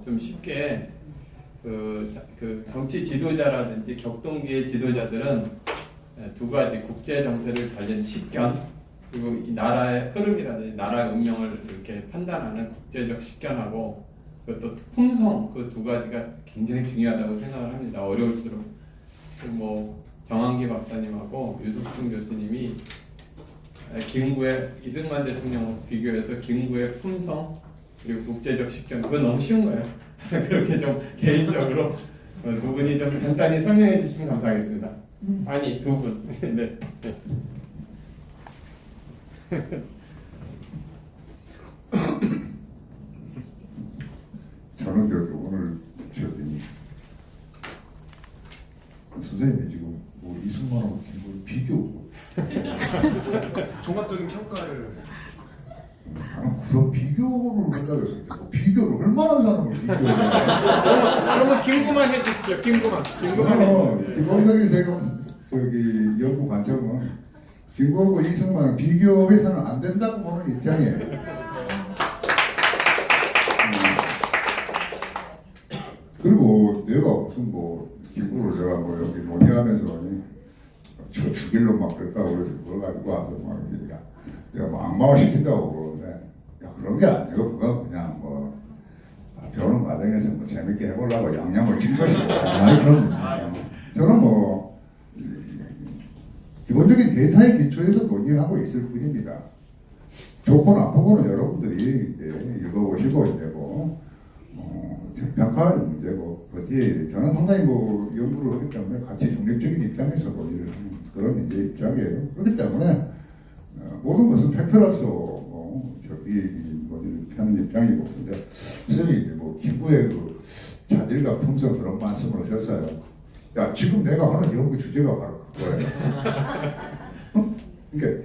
좀 쉽게 그 정치 지도자라든지 격동기의 지도자들은 두 가지 국제 정세를 살린 식견, 그리고 이 나라의 흐름이라든지 나라의 운명을 이렇게 판단하는 국제적 식견하고 또 품성, 그 두 가지가 굉장히 중요하다고 생각을 합니다. 어려울수록 뭐 정한기 박사님하고 유석준 교수님이 김구의 이승만 대통령과 비교해서 김구의 품성 그리고 국제적 식견, 그거 너무 쉬운 거예요. 그렇게 좀 개인적으로 두 분이 좀 간단히 설명해 주시면 감사하겠습니다. 아니 두 분. 네. 저는 오늘 저기 선생님이 지금 뭐 이승만하고 김구를 비교. 종합적인 평가를. 나는 그런 비교를 한다고 했을 때 비교를 얼마나 사람을 비교해. 그러면 김구만 해주시죠. 김구만 해주시죠. 기본적인 저기 연구 관점은 김구하고 이승만은 비교해서는 안 된다고 보는 입장이에요. 그리고 내가 무슨 뭐 김구를 제가 뭐 여기 논의하면서 저 죽일로 막 그랬다고 그래서 그걸 가지고 와서 막 내가 뭐 악마화 시킨다고 그러는데, 야 그런 게 아니고 그건 그냥 뭐 배우는 과정에서 뭐 재밌게 해보려고 양념을 친 것이고. 저는 뭐 기본적인 데이터의 기초에서 논의하고 있을 뿐입니다. 좋고 나쁘고는 여러분들이 이제 읽어보시고 이제 뭐 평가할 문제고, 그렇지 저는 상당히 뭐 연구를 하기 때문에 같이 중립적인 입장에서 논의를 하는 그런 이제 입장이에요. 그렇기 때문에 모든 것은 팩트라서 저기 논의를 하는 입장이고, 근데 선생님이 뭐 김구의 그 자질과 품성 그런 말씀을 하셨어요. 야 지금 내가 하는 연구 주제가 바로 그거예요. 그러니까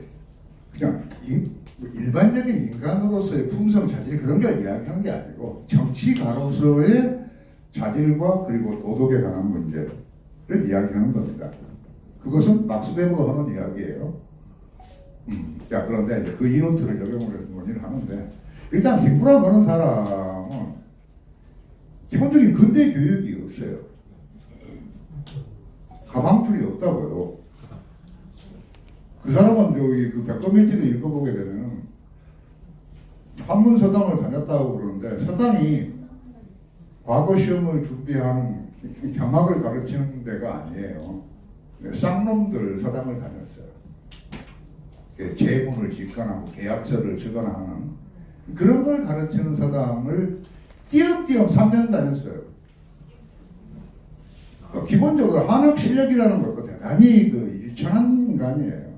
그냥 일반적인 인간으로서의 품성, 자질 그런 걸 이야기하는 게 아니고 정치가로서의 자질과 그리고 도덕에 관한 문제를 이야기하는 겁니다. 그것은 막스 베버가 하는 이야기예요. 자, 그런데 이제 그 이론들을 적용을 해서 논의를 하는데, 일단 김구라고 하는 사람은 기본적인 근대 교육이 없어요. 가방줄이 없다고요. 그 사람은 저기 그 백도밀지를 읽어보게 되면 한문 서당을 다녔다고 그러는데, 서당이 과거 시험을 준비하는 경학을 가르치는 데가 아니에요. 쌍놈들 서당을 다녔어요. 제문을 짓거나 계약서를 쓰거나 하는 그런 걸 가르치는 서당을 띄엄띄엄 3년 다녔어요. 기본적으로 한학 실력이라는 것도 대단히 일천한 인간이에요.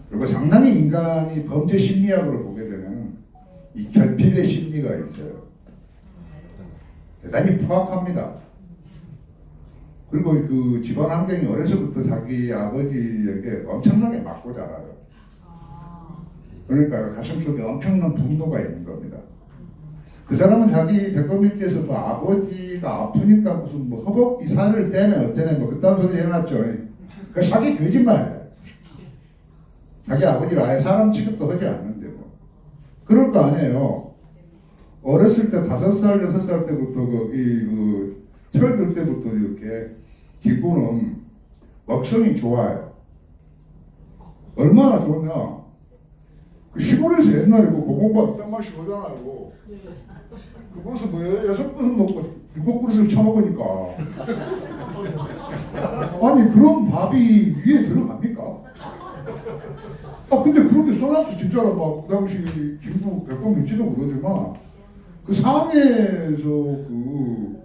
그리고 상당히 인간이 범죄 심리학으로 보게 되면 이 결핍의 심리가 있어요. 대단히 포악합니다. 그리고 그 집안 환경이 어려서부터 자기 아버지에게 엄청나게 맞고 자라요. 그러니까 가슴속에 엄청난 분노가 있는 겁니다. 그 사람은 자기 백도밀지에서 뭐 아버지가 아프니까 무슨 뭐 허벅지 살을 떼네 어때네 뭐 그딴 소리 해놨죠. 그 자기 거짓말이에요. 자기 아버지를 아예 사람 취급도 하지 않는데 뭐 그럴 거 아니에요. 어렸을 때 5살 6살 때부터 철들 때부터 이렇게 김구는 먹성이 좋아요. 얼마나 좋냐. 그 시골에서 옛날에 뭐 고공밥 딱 맛이 오잖아요. 그것을 뭐 6그릇 먹고 7그릇을 처먹으니까. 아니 그런 밥이 위에 들어갑니까? 근데 그렇게 써놨어. 진짜로 막 그 당시 김구 백도밀지도 그러지만 그 상해에서 그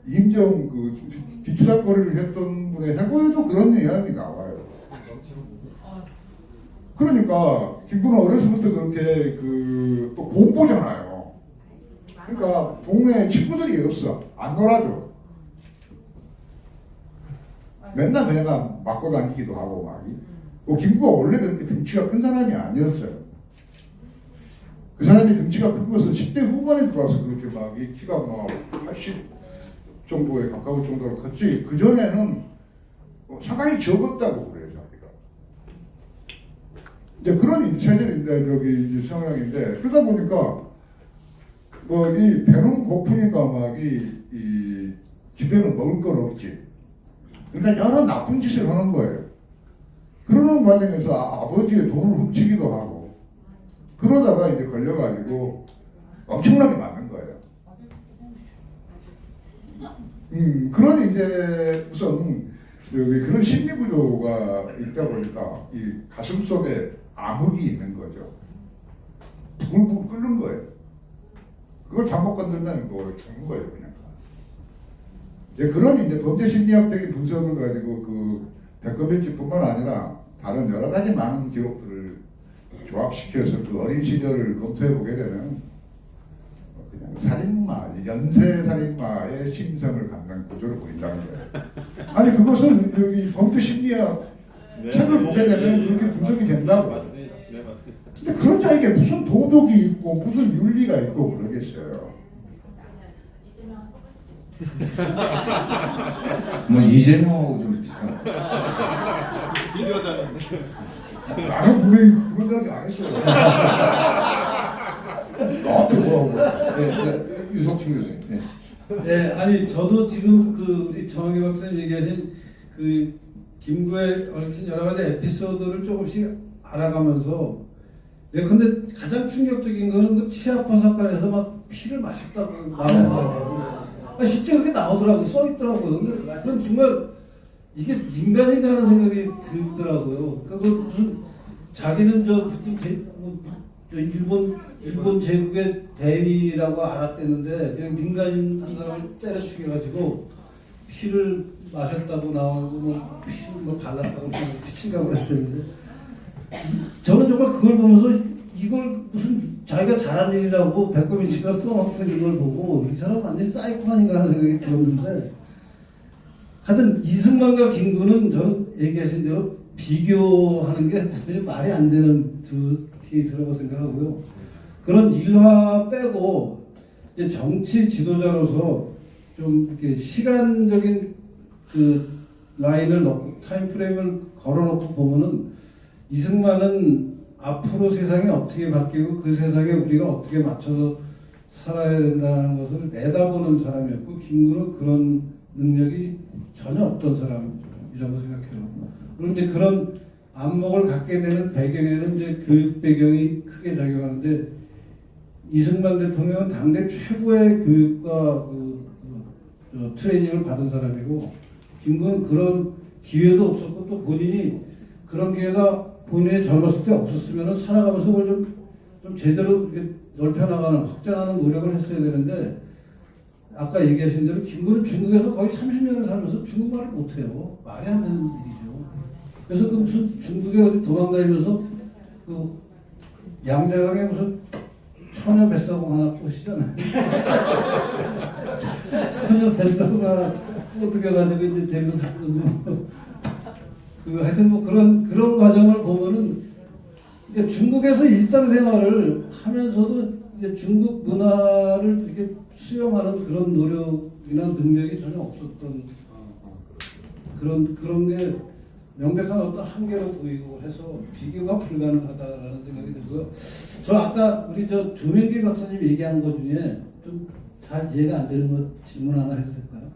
임정 그 기초작거리를 했던 분의 해고에도 그런 이야기 나와요. 그러니까 김구는 어려서부터 그렇게 또 공포잖아요. 그러니까 동네에 친구들이 없어. 안 놀아줘. 맨날 그냥 맞고 다니기도 하고 막. 김구가 원래 그렇게 덩치가 큰 사람이 아니었어요. 그 사람이 덩치가 큰 것은 10대 후반에 들어와서 그렇게 막 이 키가 막 80 정도에 가까울 정도로 컸지, 그 전에는 상당히 적었다고 그래요, 자기가. 이제 그런 체질인데, 저기 성향인데, 그러다 보니까 뭐 이 배는 고프니까 막 이 집에는 먹을 건 없지. 그러니까 여러 나쁜 짓을 하는 거예요. 그러는 과정에서 아버지의 돈을 훔치기도 하고 그러다가 이제 걸려가지고 엄청나게 맞는 거예요. 그런 이제 우선 여기 그런 심리 구조가 있다 보니까 이 가슴 속에 암흑이 있는 거죠. 부글부글 끓는 거예요. 그걸 잘못 건들면 뭐 죽는 거예요, 그냥. 이제 그런 이제 범죄 심리학적인 분석을 가지고 그 백금일지뿐만 아니라 다른 여러 가지 많은 기록들을 조합시켜서 그 어린 시절을 검토해 보게 되면 그냥 살인마, 연쇄 살인마의 심성을 갖는 구조를 보인다는 거예요. 아니 그것은 여기 범죄 심리학 책을 보게 되면 그렇게 분석이 된다고. 맞습니다. 네, 맞습니다. 근데 그런 자에게 무슨 도덕이 있고 무슨 윤리가 있고 그러겠어요. 뭐 이재명하고 좀 비슷한. 비교자는 나는 분명히 그런 이야기 안 했어요. 나한테 뭐라고. 네, 유석춘 교수님. 네. 네, 아니 저도 지금 그 우리 정학의 박사님 얘기하신 그 김구에 얽힌 여러 가지 에피소드를 조금씩 알아가면서 근데 가장 충격적인 거는 그 치아파 사건에서 막 피를 마셨다고 나오는 거예요. 실제 그렇게 나오더라고요. 써 있더라고요. 근데 그럼 정말 이게 인간인가 하는 생각이 들더라고요. 그러니까 무슨 자기는 저 일본 제국의 대위라고 알았대는데 그냥 민간인 한 사람을 때려 죽여가지고 피를 마셨다고 나오고 뭐 피를 뭐 발랐다고 피친다고 그랬는데 저는 정말 그걸 보면서 이걸 무슨 자기가 잘한 일이라고 백범인치가 써놓고 있는 걸 보고 이 사람 완전히 사이코판인가 하는 생각이 들었는데 하여튼 이승만과 김구는 저는 얘기하신 대로 비교하는 게 전혀 말이 안 되는 두 케이스라고 생각하고요. 그런 일화 빼고 이제 정치 지도자로서 좀 이렇게 시간적인 그 라인을 넣고 타임프레임을 걸어놓고 보면은 이승만은 앞으로 세상이 어떻게 바뀌고 그 세상에 우리가 어떻게 맞춰서 살아야 된다는 것을 내다보는 사람이었고 김구는 그런 능력이 전혀 없던 사람이라고 생각해요. 그리고 이제 그런 안목을 갖게 되는 배경에는 이제 교육 배경이 크게 작용하는데 이승만 대통령은 당대 최고의 교육과 트레이닝을 받은 사람이고 김구는 그런 기회도 없었고 또 본인이 그런 기회가 본인이 젊었을 때 없었으면 살아가면서 그걸 좀 제대로 넓혀나가는 확장하는 노력을 했어야 되는데 아까 얘기하신 대로 김구는 중국에서 거의 30년을 살면서 중국말을 못해요. 말이 안 되는 일이죠. 그래서 그 무슨 중국에 어디 도망다니면서 그 양자강에 무슨 처녀 뱃사공 하나 꼬시잖아요. 처녀 뱃사공 하나 꼬드겨가지고 이제 데리고 살면서 하여튼 뭐 그런 과정을 보면은 중국에서 일상생활을 하면서도 이제 중국 문화를 이렇게 수용하는 그런 노력이나 능력이 전혀 없었던 그런 게 명백한 어떤 한계로 보이고 해서 비교가 불가능하다라는 생각이 들고요. 저 아까 우리 저 조명기 박사님 얘기한 것 중에 좀 잘 이해가 안 되는 거 질문 하나 해도 될까요?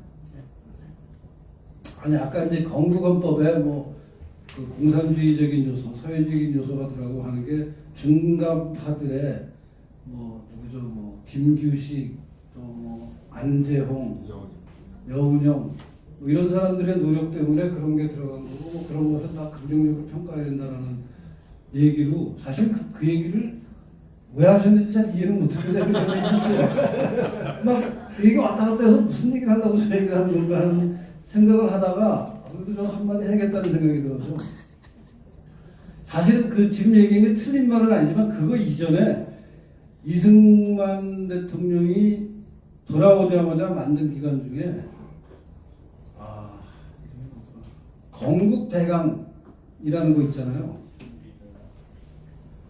아니 아까 이제 건국헌법에 뭐 그 공산주의적인 요소, 사회적인 요소가 들어가고 하는 게 중간파들의 뭐 누구죠, 뭐 김규식, 또 뭐 안재홍, 여운형 뭐 이런 사람들의 노력 때문에 그런 게 들어간 거고 뭐 그런 것은 다 긍정적으로 평가해야 된다라는 얘기로 사실 그 얘기를 왜 하셨는지 잘 이해는 못하는데 막 얘기 왔다 갔다 해서 무슨 얘기를 하려고 저 얘기를 하는 건가 하는 생각을 하다가 그래도 좀 한마디 해야겠다는 생각이 들어서 사실은 그 지금 얘기한 게 틀린 말은 아니지만 그거 이전에 이승만 대통령이 돌아오자마자 만든 기관 중에 건국대강이라는 거 있잖아요.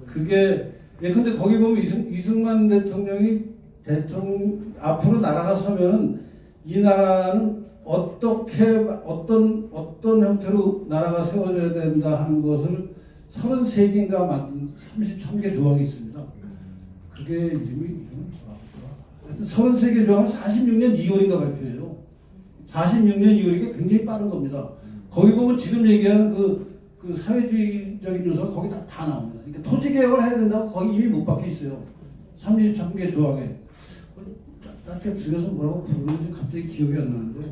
그게 근데 거기 보면 이승만 대통령이 앞으로 나라가 서면은 이 나라는 어떤 형태로 나라가 세워져야 된다 하는 것을 33개인가 33개 조항이 있습니다. 그게 이름이 33개 조항을 46년 2월인가 발표해요. 46년 2월이니까 굉장히 빠른 겁니다. 거기 보면 지금 얘기하는 그 사회주의적인 요소가 거기 다 나옵니다. 그러니까 토지개혁을 해야 된다고 거기 이미 못 박혀 있어요. 33개 조항에. 짧게 줄여서 뭐라고 부르는지 갑자기 기억이 안 나는데.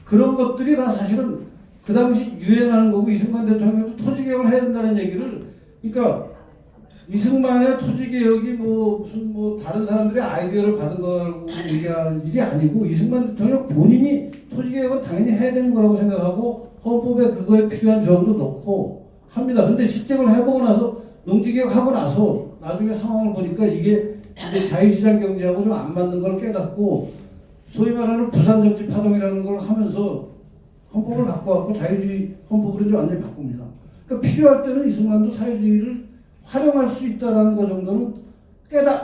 그런 것들이 다 사실은 그 당시 유행하는 거고, 이승만 대통령도 토지개혁을 해야 된다는 얘기를, 그러니까 이승만의 토지개혁이 무슨 다른 사람들의 아이디어를 받은 거라고 얘기할 일이 아니고, 이승만 대통령 본인이 토지개혁은 당연히 해야 되는 거라고 생각하고 헌법에 그거에 필요한 조항도 넣고 합니다. 근데 실제로 해보고 나서, 농지개혁하고 나서 나중에 상황을 보니까 이게 이제 자유시장 경제하고 좀 안 맞는 걸 깨닫고, 소위 말하는 부산정치 파동이라는 걸 하면서 헌법을 바꿔갖고 자유주의 헌법으로 이제 완전히 바꿉니다. 그러니까 필요할 때는 이승만도 사회주의를 활용할 수 있다는 것 정도는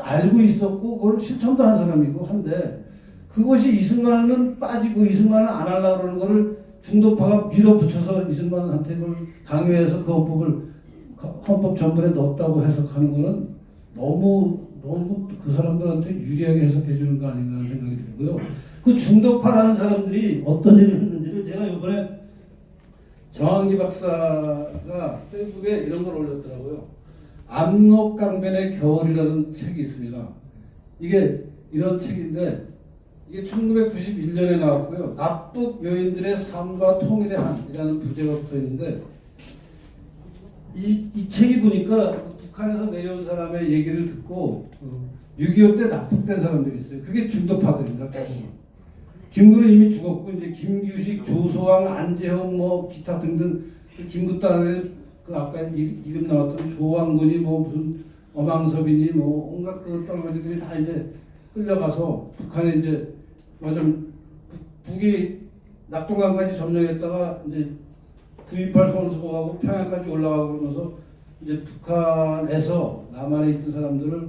알고 있었고, 그걸 실천도 한 사람이고 한데, 그것이 이승만은 빠지고 이승만은 안 하려고 그러는 거를 중도파가 밀어붙여서 이승만한테 그걸 강요해서 그 헌법 전문에 넣었다고 해석하는 거는 너무 그 사람들한테 유리하게 해석해 주는 거 아닌가 하는 생각이 들고요. 그 중도파라는 사람들이 어떤 일을 했는지를 제가 이번에 정한기 박사가 페이스북에 이런 걸 올렸더라고요. 압록강변의 겨울이라는 책이 있습니다. 이게 이런 책인데, 이게 1991년에 나왔고요. 납북 요인들의 삶과 통일의 한이라는 부제가 붙어 있는데, 이 책이 보니까 북한에서 내려온 사람의 얘기를 듣고 6.25 때 납북된 사람들이 있어요. 그게 중도파들입니다. 김구는 이미 죽었고, 이제 김규식, 조소왕, 안재홍, 기타 등등, 김구단에 그 아까 이름 나왔던 조왕군이 무슨 어망섭이니 온갖 그 떨거지들이 다 이제 끌려가서 북한에 이제 북이 낙동강까지 점령했다가 이제 9.28 선수하고 평양까지 올라가고 그러면서 이제 북한에서 남한에 있던 사람들을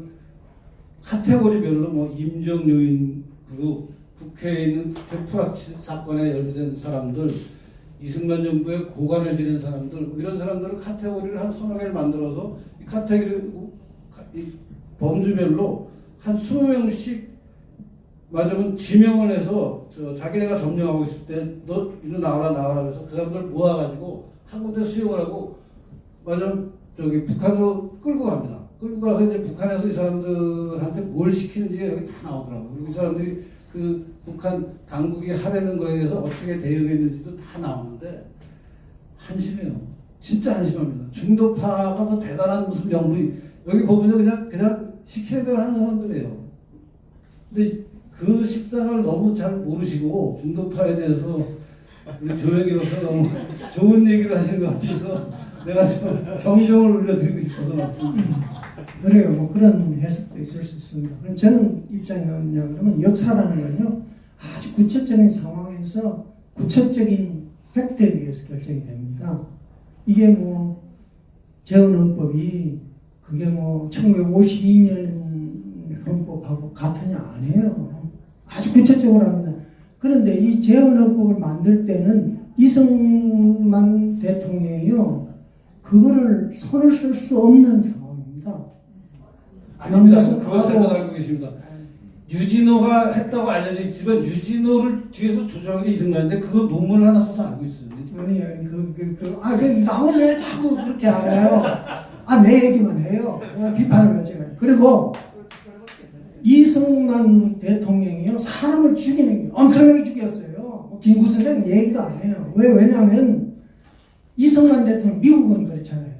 카테고리별로 임정요인 그룹, 국회에 있는 국회 프락치 사건에 연루된 사람들, 이승만 정부의 고관을 지낸 사람들, 이런 사람들을 카테고리를 한 서너 개를 만들어서 이 카테고리 이 범주별로 한 20명씩 맞으면 지명을 해서 자기네가 점령하고 있을 때 너 이리 나와라 그래서 그 사람들 모아가지고 한 군데 수용을 하고 북한으로 끌고 갑니다. 끌고 가서 이제 북한에서 이 사람들한테 뭘 시키는지가 여기 다 나오더라고요. 그리고 이 사람들이 그 북한 당국이 하려는 거에 대해서 어떻게 대응했는지도 다 나오는데 한심해요. 진짜 한심합니다. 중도파가 대단한 무슨 명분이, 여기 보면은 그냥 시키는 대로 하는 사람들이에요. 근데 그 식상을 너무 잘 모르시고 중도파에 대해서 우리 조영기 박사 너무 좋은 얘기를 하시는 것 같아서 내가 좀 경종을 울려드리고 싶어서 말씀드립니다. 그래요. 그런 해석도 있을 수 있습니다. 그럼 저는 입장이 뭐냐 그러면 역사라는 건요, 아주 구체적인 상황에서 구체적인 팩트에 의해서 결정이 됩니다. 이게 재헌헌법이 그게 1952년 헌법하고 같으냐 아니에요. 아주 구체적으로 합니다. 그런데 이 재헌헌법을 만들 때는 이승만 대통령이요, 그거를 손을 쓸 수 없는 상황입니다. 아닙니다. 그거 잘못 알고 계십니다. 유진호가 했다고 알려져 있지만 유진호를 뒤에서 조정한 게 이승만인데 그거 논문을 하나 써서 알고 있어요. 아니, 나를 왜 자꾸 그렇게 해요? 내 얘기만 해요. 비판을 하지 마요. 그리고 이승만 대통령이요, 사람을 죽이는 게 엄청나게 죽였어요. 김구 선생 얘기도 안 해요. 왜냐하면 이승만 대통령, 미국은 그렇잖아요.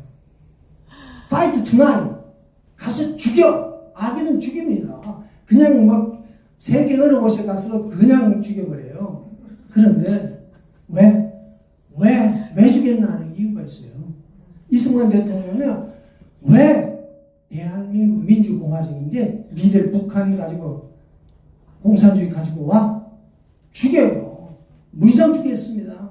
Fight tonight. 가서 죽여. 악인은 죽입니다. 그냥 세계 어느 곳에 가서 그냥 죽여버려요. 그런데 왜 죽였나 하는 이유가 있어요. 이승만 대통령은 왜 대한민국 민주공화국인데 니들 북한 가지고 공산주의 가지고 와? 죽여요. 무리장 죽였습니다.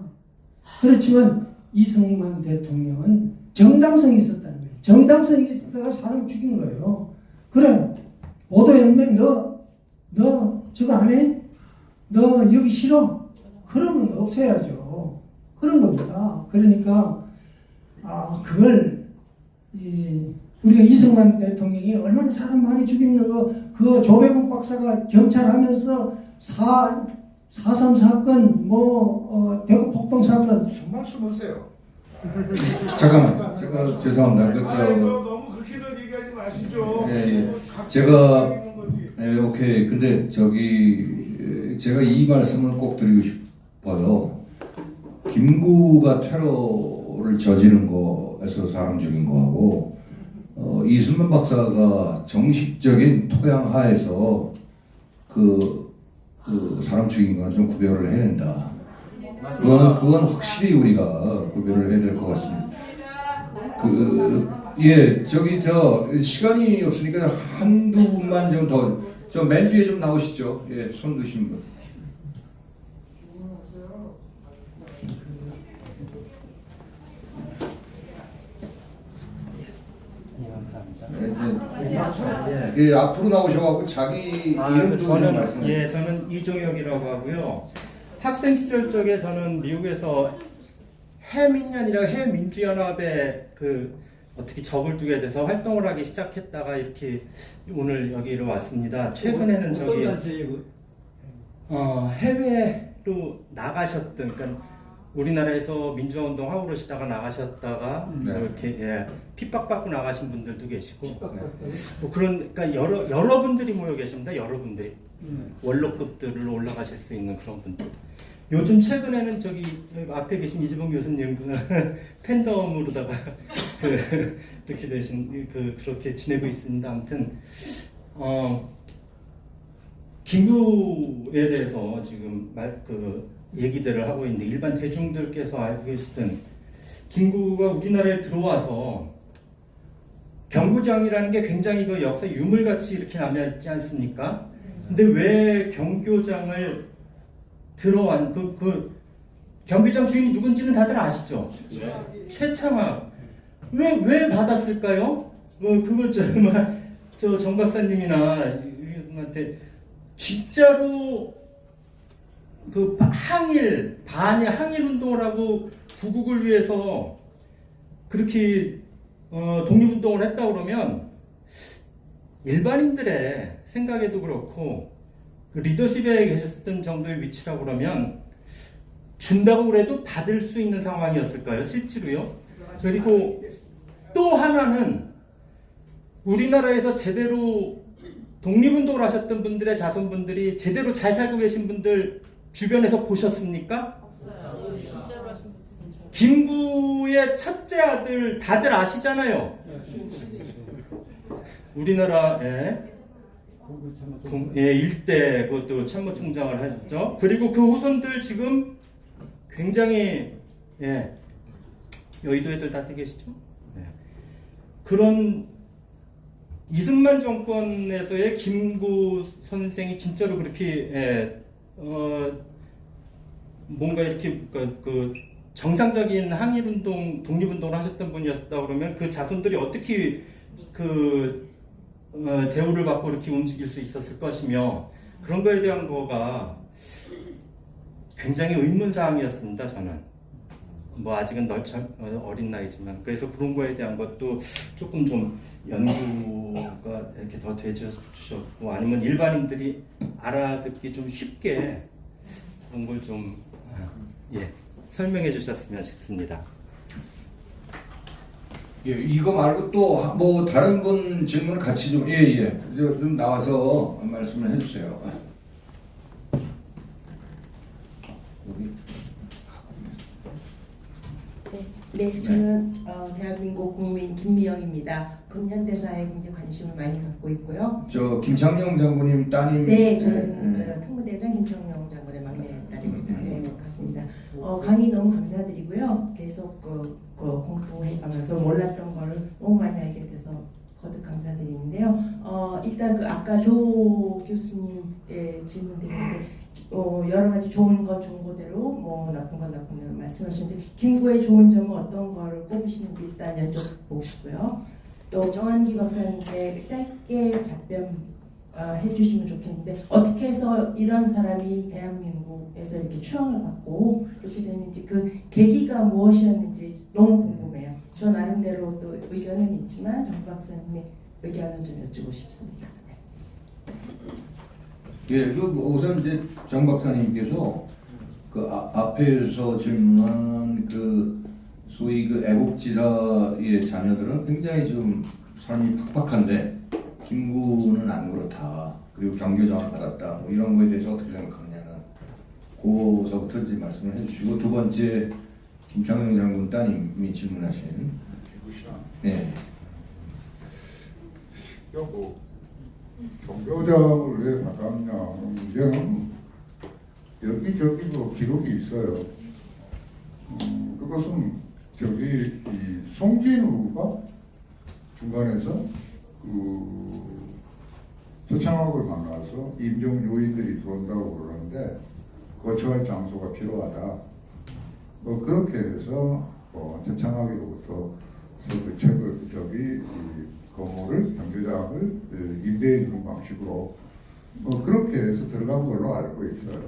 그렇지만 이승만 대통령은 정당성이 있었다는 거예요. 정당성이 있어서 사람 죽인 거예요. 그래, 고도연맹 너 저거 안 해? 너 여기 싫어? 그러면 없애야죠. 그런 겁니다. 그러니까 그걸 우리가 이승만 대통령이 얼마나 사람 많이 죽이는 거 그 조배국 박사가 경찰 하면서 4.3 사건, 대구 폭동 사건. 무슨 말씀하세요? 잠깐만, 제가 죄송합니다. 너무 그렇게들 얘기하지 마시죠. 예. 제가 오케이. 근데 제가 이 말씀을 꼭 드리고 싶어요. 김구가 테러를 저지른 거에서 사람 죽인 거하고 이순만 박사가 정식적인 토양 하에서 그 사람 죽인 거는 좀 구별을 해야 된다. 그건 확실히 우리가 구별을 해야 될 것 같습니다. 시간이 없으니까 한두 분만 좀 더, 저 맨 뒤에 좀 나오시죠. 예, 손 드신 분. 예, 앞으로 나오셔가지고 자기 이름도 좀 말씀해 주세요. 저는 이종혁이라고 하고요. 학생 시절 쪽에 저는 미국에서 해민연이라고 해민주연합에 어떻게 적을 두게 돼서 활동을 하기 시작했다가 이렇게 오늘 여기로 왔습니다. 최근에는 해외로 나가셨던, 그러니까 우리나라에서 민주화 운동 하고 그러시다가 나가셨다가 이렇게 핍박받고 나가신 분들도 계시고 그러니까 여러분들이 모여 계십니다. 여러분들이 원로급들로 올라가실 수 있는 그런 분들. 요즘 최근에는 저기 앞에 계신 이재봉 교수님 팬덤으로다가 그렇게 되신 그렇게 지내고 있습니다. 아무튼 김구에 대해서 지금 얘기들을 하고 있는데 일반 대중들께서 알고 계시든 김구가 우리나라에 들어와서 경고장이라는 게 굉장히 역사 유물같이 이렇게 남아있지 않습니까? 근데 왜 경교장을 들어간 경교장 주인이 누군지는 다들 아시죠? 최창학. 왜 받았을까요? 그거 정 박사님이나 한테 진짜로 반일 항일 운동을 하고 구국을 위해서 그렇게 독립운동을 했다 그러면 일반인들의 생각에도 그렇고 리더십에 계셨던 정도의 위치라고 그러면 준다고 그래도 받을 수 있는 상황이었을까요? 실제로요? 그리고 또 하나는 우리나라에서 제대로 독립운동을 하셨던 분들의 자손분들이 제대로 잘 살고 계신 분들 주변에서 보셨습니까? 김구의 첫째 아들 다들 아시잖아요. 우리나라에 일대 그것도 참모총장을 하셨죠. 그리고 그 후손들 지금 굉장히 여의도 애들 다 계시죠. 그런 이승만 정권에서의 김구 선생이 진짜로 그렇게 뭔가 이렇게 정상적인 항일운동, 독립운동을 하셨던 분이었다 그러면 그 자손들이 어떻게 대우를 받고 이렇게 움직일 수 있었을 것이며 그런 거에 대한 거가 굉장히 의문사항이었습니다. 저는 아직은 어린 나이지만 그래서 그런 거에 대한 것도 조금 좀 연구가 이렇게 더 되주셨고 아니면 일반인들이 알아듣기 좀 쉽게 그런 걸 좀 설명해 주셨으면 싶습니다. 예, 이거 말고 또 다른 분 질문 같이 좀 나와서 말씀을 해주세요. 네, 저는 대한민국 국민 김미영입니다. 근현대사에 굉장히 관심을 많이 갖고 있고요. 저 김창룡 장군님 따님. 네, 저는 특무대장 김창룡 장군의 막내 딸입니다. 네, 맞습니다. 강의 너무 감사드리고요. 계속 공부해가면서 몰랐던 거를 너무 많이 알게 돼서 거듭 감사드리는데요. 일단 아까 조 교수님의 질문 드렸는데 여러 가지 좋은 것 좋은 거대로 나쁜 건 나쁜 대로 말씀하시는데 김구의 좋은 점은 어떤 거를 꼽으시는지 일단 여쭤보고 싶고요. 또 정한기 박사님께 짧게 답변 해주시면 좋겠는데 어떻게 해서 이런 사람이 대한민국에서 이렇게 추앙을 받고 그렇게 됐는지 그 계기가 무엇이었는지 너무 궁금해요. 저 나름대로 또 의견은 있지만 정 박사님의 의견을 좀 여쭈고 싶습니다. 네. 예, 우선 이제 정 박사님께서 그 앞에서 질문한 그 소위 그 애국지사의 자녀들은 굉장히 좀 삶이 팍팍한데 김구는 안 그렇다. 그리고 경교장을 받았다. 뭐 이런 거에 대해서 어떻게 생각하느냐는 그거서부터 이제 말씀을 해주시고, 두 번째 김창룡 장군 따님이 질문하신 네. 뭐 경교장을 왜 받았냐 문제는 여기저기 뭐 기록이 있어요. 그것은 저기 이 송진우가 중간에서 그 서창학을 만나서 임종 요인들이 들어온다고 그러는데 거처할 장소가 필요하다. 뭐 그렇게 해서 서창학으로부터 그 책을 저기 이 건물을 경교장을 임대해 주는 방식으로 그렇게 해서 들어간 걸로 알고 있어요.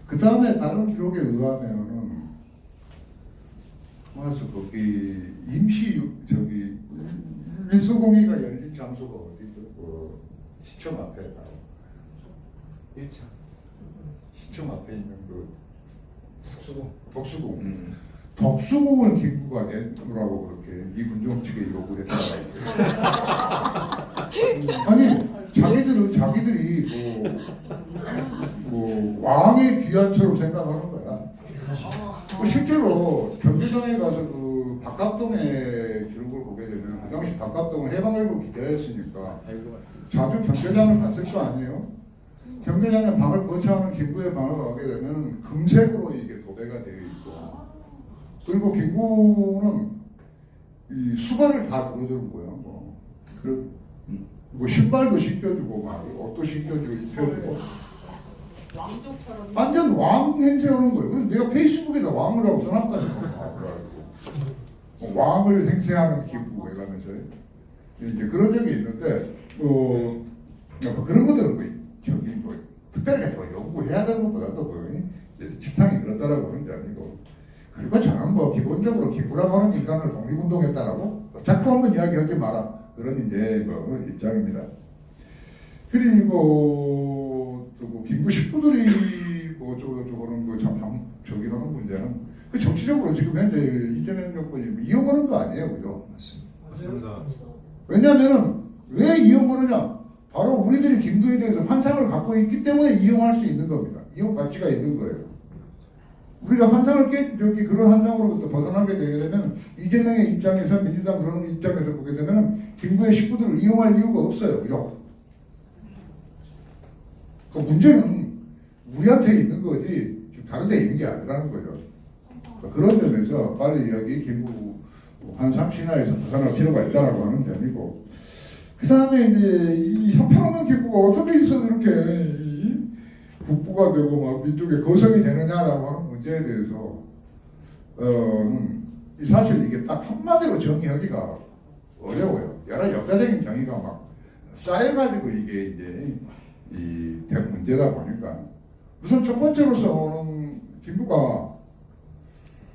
그 다음에 다른 기록에 의하면은 그래서 거기 임시 저기 일소공의가 열린 장소가 어디죠? 시청 앞에 바로 1차 시청 앞에 있는 그 독수궁. 독수궁을 김구가 내놓으라고 그렇게 미군 정책에 요구했다. 아니 자기들이 뭐 왕의 귀한처럼 생각하는 거야. 실제로 경기도에 가서 그 박갑동의 기록을 보게 되면 그 당시 박갑동은 해방일보 기자였으니까 자주 경계장을 갔을 거 아니에요? 경계장에 방을 거쳐하는 김구의 방을 가게 되면 금색으로 이게 도배가 되어 있고, 그리고 김구는 이 수발을 다 들어주는 거예요. 뭐 신발도 신겨주고 막 옷도 신겨주고 입혀주고 왕족처럼 완전 왕 행세하는 거예요. 그래서 내가 페이스북에다 왕을 하고 써놨다니까. 왕을 행세하는 기부 해가면서 이제 그런 적이 있는데 그런 것들은 뭐 저기 뭐 특별하게 더 연구해야 되는 것보다도 뭐 지탕이 그렇다라고 하는 게 아니고, 그리고 저는 뭐 기본적으로 기부라고 하는 인간을 독립운동했다라고 자꾸 한번 이야기하지 마라, 그런 이제 뭐 입장입니다. 그리고 또 김구 식구들이 저거는 저기 하는 문제는 그 정치적으로 지금 현재 이재명 정권이 이용하는 거 아니에요, 그죠? 맞습니다. 왜냐하면은 왜 이용하느냐? 바로 우리들이 김구에 대해서 환상을 갖고 있기 때문에 이용할 수 있는 겁니다. 이용 가치가 있는 거예요. 우리가 환상을 그런 환상으로부터 벗어나게 되게 되면 이재명의 입장에서, 민주당 그런 입장에서 보게 되면 김구의 식구들을 이용할 이유가 없어요, 그죠? 그 문제는 우리한테 있는 거지 다른 데 있는 게 아니라는 거죠. 그런 점에서 빨리 여기 김구 환상 신화에서 벗어날 필요가 있다라고 하는 점이고, 그 다음에 이제 이 형편없는 김구가 어떻게 해서 이렇게 국부가 되고 막 민족의 거성이 되느냐라고 하는 문제에 대해서 사실 이게 딱 한마디로 정의하기가 어려워요. 여러 역사적인 정의가 막 쌓여가지고 이게 이제 된 문제다 보니까, 우선 첫 번째로서는 김구가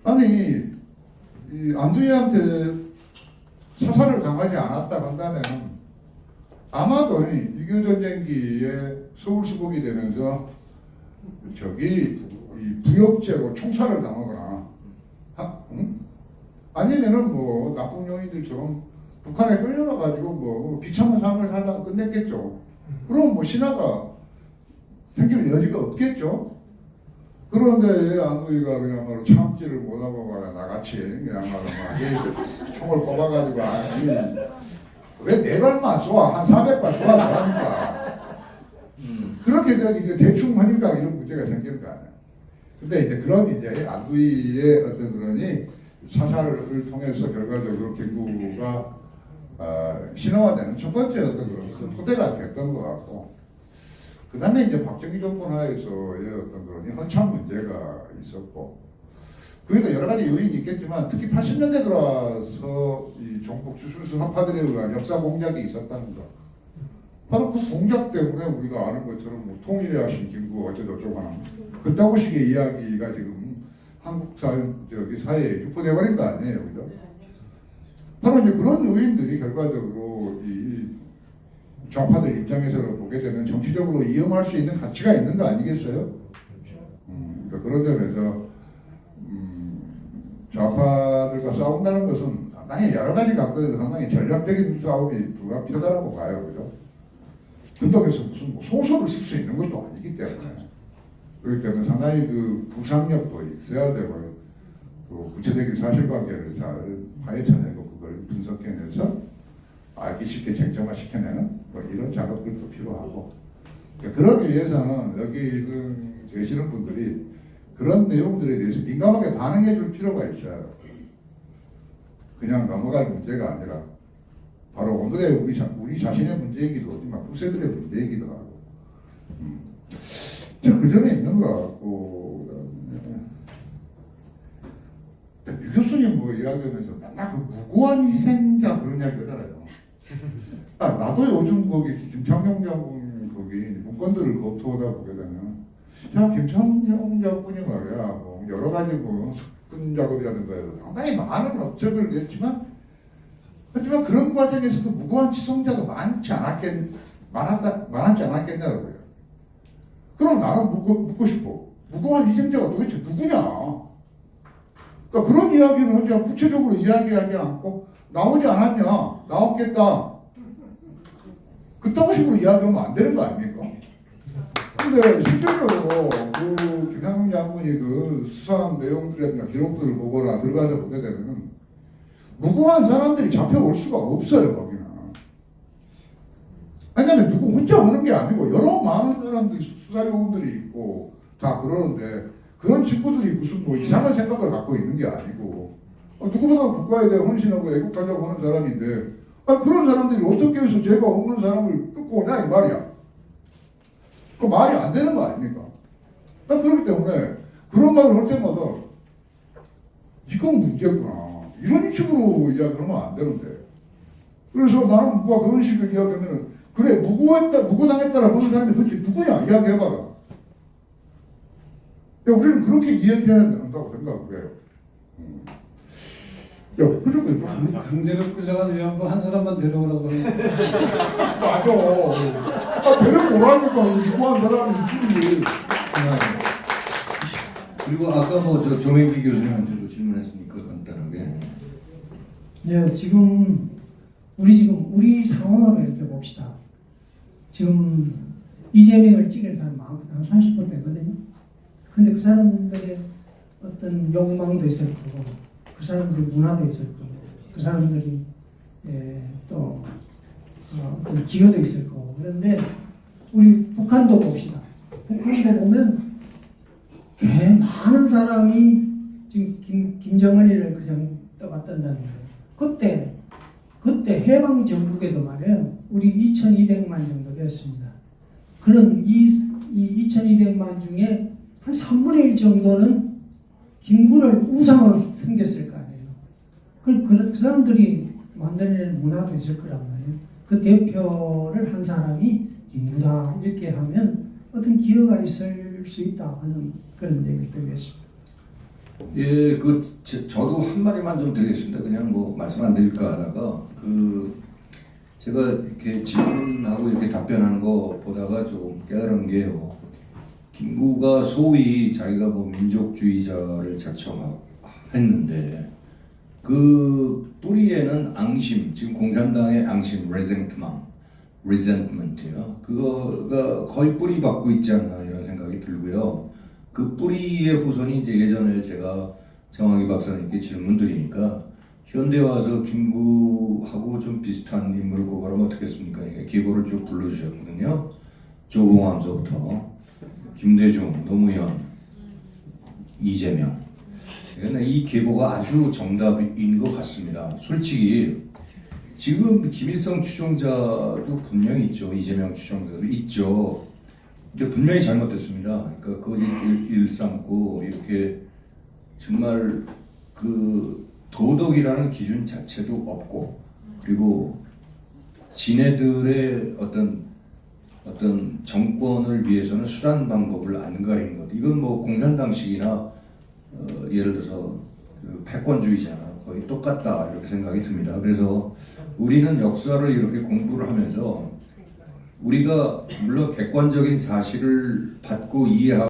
아니 이 안두희한테 사살을 당하지 않았다 한다면 아마도 6.25 전쟁기에 서울 수복이 되면서 저기 이 부역죄로 총살을 당하거나 아니면은 뭐 나쁜 요인들처럼 북한에 끌려가가지고 뭐 비참한 삶을 살다가 끝냈겠죠. 그럼 뭐 신화가 생길 여지가 없겠죠. 그런데 안두희가 그야말로 참지를 못하고 말이야, 나같이 그야말로 막 총을 꼽아가지고 왜 네 발만 쏘아? 한 400발 쏘아하니까 그렇게 이제 대충 하니까 이런 문제가 생기는 거 아니야. 근데 이제 그런 이제 안두희의 어떤 그런 사살을 통해서 결과적으로 김구가 신화화되는 첫 번째 어떤 그런 큰 토대가 됐던 것 같고, 그 다음에 이제 박정희 정권 하에서의 어떤 그런 헌참 문제가 있었고, 그래도 여러 가지 요인이 있겠지만 특히 80년대 들어와서 이 종북 주술수 학파들에 의한 역사 공작이 있었다는 거. 바로 그 공작 때문에 우리가 아는 것처럼 뭐 통일에 하신 김구 어쩌고저쩌고 하는 그따구 식의 이야기가 지금 한국 사회에 유포돼버린 거 아니에요, 그죠? 바로 이제 그런 요인들이 결과적으로 이 좌파들 입장에서 보게 되면 정치적으로 이용할 수 있는 가치가 있는 거 아니겠어요? 그러니까 그런 점에서 좌파들과 싸운다는 것은 상당히 여러 가지 각도에서 상당히 전략적인 싸움이 불가피하다고 봐요. 그죠? 근덕에서 무슨 뭐 소설을 쓸 수 있는 것도 아니기 때문에 그렇기 때문에 상당히 그 구상력도 있어야 되고 또 구체적인 사실관계를 잘 파헤쳐내고 그걸 분석해내서 알기 쉽게 쟁점화시켜내는 뭐 이런 작업들도 필요하고 그러니까 그러기 위해서는 여기 계시는 분들이 그런 내용들에 대해서 민감하게 반응해 줄 필요가 있어요. 그냥 넘어갈 문제가 아니라 바로 오늘의 우리 자신의 문제이기도 하지만 후세들의 문제이기도 하고 그 점에 있는 것 같고 유 교수님 뭐 이야기하면서 맨날 그 무고한 희생자 그런 이야기 하잖아요. 나도 요즘 거기 김창룡 장군 거기 문건들을 검토하다 보게 되면 야 김창룡 장군이 말이야 뭐 여러 가지 뭐 숙군 작업이라든가 해서 상당히 많은 업적을 냈지만 하지만 그런 과정에서도 무고한 희생자가 많지 않았겠냐고요. 그럼 나는 묻고 싶어. 무고한 희생자가 도대체 누구냐? 그러니까 그런 이야기는 혼자 구체적으로 이야기하지 않고 나오지 않았냐? 나왔겠다. 그딴 식으로 이야기하면 안 되는 거 아닙니까? 근데 실질적으로 그 김상용 장군이 그 수사한 내용들이나 기록들을 보거나 들어가서 보게 되면 무고한 사람들이 잡혀올 수가 없어요, 거기는. 왜냐면 누구 혼자 오는 게 아니고 여러 많은 사람들이 수사요원들이 있고 다 그러는데 그런 친구들이 무슨 뭐 이상한 생각을 갖고 있는 게 아니고 누구보다 국가에 대해 헌신하고 애국하려고 하는 사람인데 그런 사람들이 어떻게 해서 죄가 없는 사람을 끌고 오냐 이 말이야. 그 말이 안 되는 거 아닙니까? 난 그렇기 때문에 그런 말을 할 때마다 이건 문제구나. 이런 식으로 이야기하면 안 되는데. 그래서 나는 누가 그런 식으로 이야기하면은 그래 무고당했다라고 하는 사람이 도대체 누구냐 이야기해봐라. 우리는 그렇게 이야기해야 된다고 생각을 해요. 그런 거 강제로 끌려간 위안부 한 사람만 데려오라고 하는 맞아. 데려오라니까 무고한 사람이 있지. 그리고 아까 뭐 저 조명기 교수님한테도 질문했으니까 간단하게. 네, 지금 우리 상황을 이렇게 봅시다. 지금 이재명을 찍은 사람 많거든. 한 30% 되거든요. 근데 그 사람들의 어떤 욕망도 있을 거고, 그 사람들의 문화도 있을 거고, 그 사람들이 또 어떤 기여도 있을 거고. 그런데 우리 북한도 봅시다. 북한도 보면 꽤 많은 사람이 지금 김정은이를 그냥 떠받든다는 거예요. 그때 해방 정국에도 말이에요. 우리 2,200만 정도 되었습니다. 그런 이 2,200만 중에 한 3분의 1 정도는 김구를 우상으로 섬겼을 거 아니에요. 그 사람들이 만들어낸 문화도 있을 거란 말이에요. 그 대표를 한 사람이 김구다 이렇게 하면 어떤 기여가 있을 수 있다 하는 그런 얘기를 드리겠습니다. 예, 저도 한 마디만 좀 드리겠습니다. 그냥 뭐 말씀 안 드릴까 하다가 제가 이렇게 질문하고 이렇게 답변하는 거 보다가 좀 깨달은 게요. 김구가 소위 자기가 뭐 민족주의자를 자청했는데 그 뿌리에는 앙심, 지금 공산당의 앙심, resentment요. 그거가 거의 뿌리 받고 있지 않나 이런 생각이 들고요. 그 뿌리의 후손이 이제 예전에 제가 정학희 박사님께 질문 드리니까 현대 와서 김구하고 좀 비슷한 인물을 고발하면 어떻겠습니까? 기고를 쭉 불러주셨거든요. 조봉암서부터 김대중, 노무현, 이재명. 이 계보가 아주 정답인 것 같습니다. 솔직히 지금 김일성 추종자도 분명히 있죠. 이재명 추종자도 있죠. 근데 분명히 잘못됐습니다. 그러니까 거짓 일삼고 이렇게 정말 그 도덕이라는 기준 자체도 없고 그리고 지네들의 어떤 정권을 위해서는 수단 방법을 안 가린 것. 이건 뭐 공산당식이나 예를 들어서 그 패권주의자나 거의 똑같다 이렇게 생각이 듭니다. 그래서 우리는 역사를 이렇게 공부를 하면서 우리가 물론 객관적인 사실을 받고 이해하고